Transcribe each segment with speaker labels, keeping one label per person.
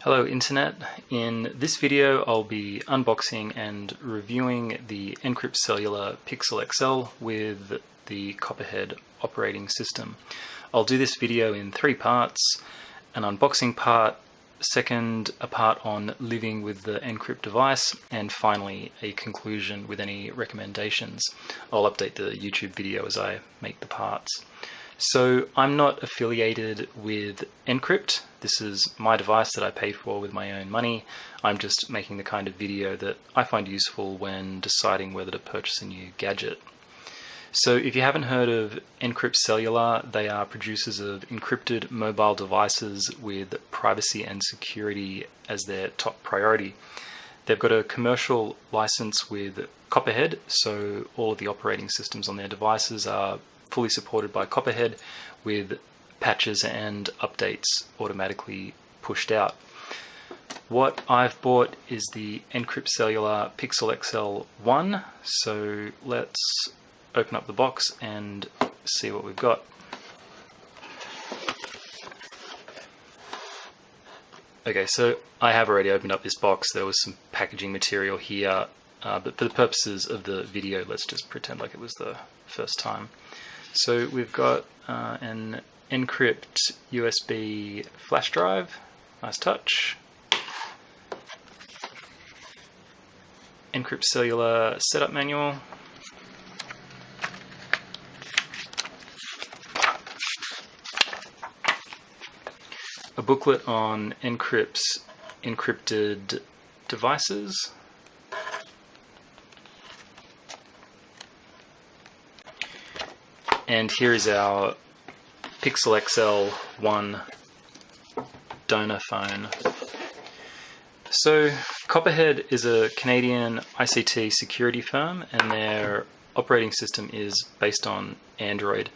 Speaker 1: Hello Internet. In this video I'll be unboxing and reviewing the NCrypt CELLULAR Pixel XL with the Copperhead operating system. I'll do this video in three parts: an unboxing part, second a part on living with the NCrypt device, and finally a conclusion with any recommendations. I'll update the YouTube video as I make the parts. So I'm not affiliated with NCrypt. This is my device that I paid for with my own money. I'm just making the kind of video that I find useful when deciding whether to purchase a new gadget. So if you haven't heard of NCrypt CELLULAR, they are producers of encrypted mobile devices with privacy and security as their top priority. They've got a commercial license with Copperhead, so all of the operating systems on their devices are fully supported by Copperhead, with patches and updates automatically pushed out. What I've bought is the NCrypt CELLULAR Pixel XL 1, so let's open up the box and see what we've got. Okay, so I have already opened up this box. There was some packaging material here, but for the purposes of the video, let's just pretend like it was the first time. So we've got an NCrypt USB flash drive, nice touch. NCrypt CELLULAR setup manual. A booklet on NCrypt's encrypted devices. And here is our Pixel XL 1 donor phone. So Copperhead is a Canadian ICT security firm, and their operating system is based on Android.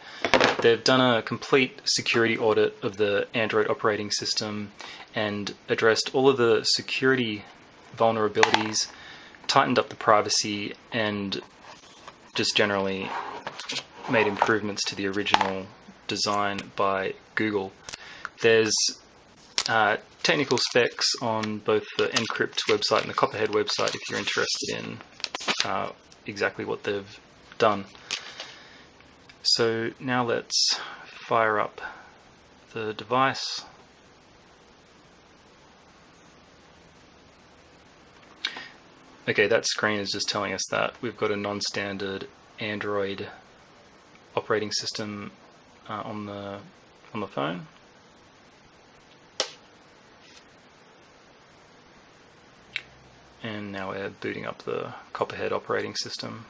Speaker 1: They've done a complete security audit of the Android operating system and addressed all of the security vulnerabilities, tightened up the privacy, and just generally made improvements to the original design by Google. There's technical specs on both the NCrypt website and the Copperhead website if you're interested in exactly what they've done. So now let's fire up the device. Okay, that screen is just telling us that we've got a non-standard Android operating system on the phone. And now we're booting up the Copperhead operating system.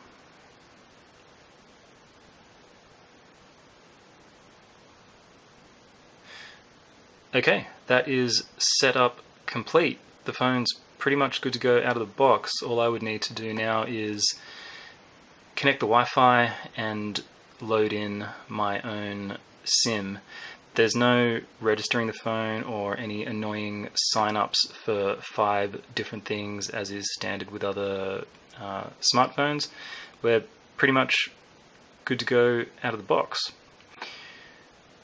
Speaker 1: Okay, that is setup complete. The phone's pretty much good to go out of the box. All I would need to do now is connect the Wi-Fi and load in my own SIM. There's no registering the phone or any annoying sign-ups for 5 different things as is standard with other smartphones. We're pretty much good to go out of the box.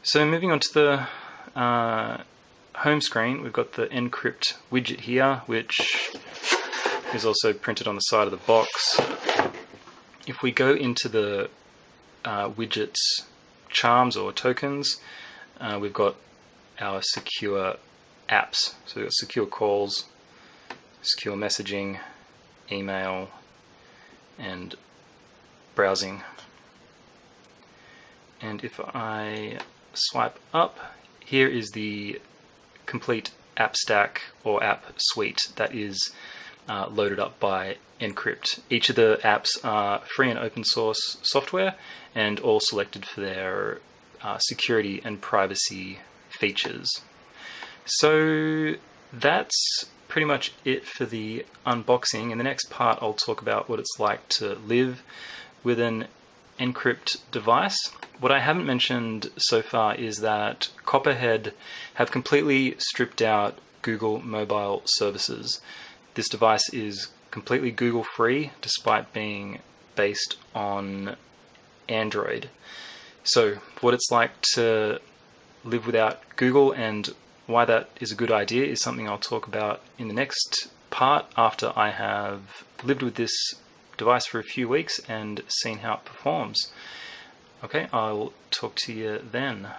Speaker 1: So moving on to the home screen, we've got the NCrypt widget here, which is also printed on the side of the box. If we go into the widget's charms or tokens, we've got our secure apps. So we've got secure calls, secure messaging, email, and browsing. And if I swipe up, here is the complete app stack or app suite that is loaded up by NCrypt. Each of the apps are free and open source software and all selected for their security and privacy features. So that's pretty much it for the unboxing. In the next part, I'll talk about what it's like to live with an NCrypt device. What I haven't mentioned so far is that Copperhead have completely stripped out Google mobile services. This device is completely Google free despite being based on Android. So what it's like to live without Google and Why that is a good idea is something I'll talk about in the next part after I have lived with this device for a few weeks and seen how it performs. Okay, I'll talk to you then.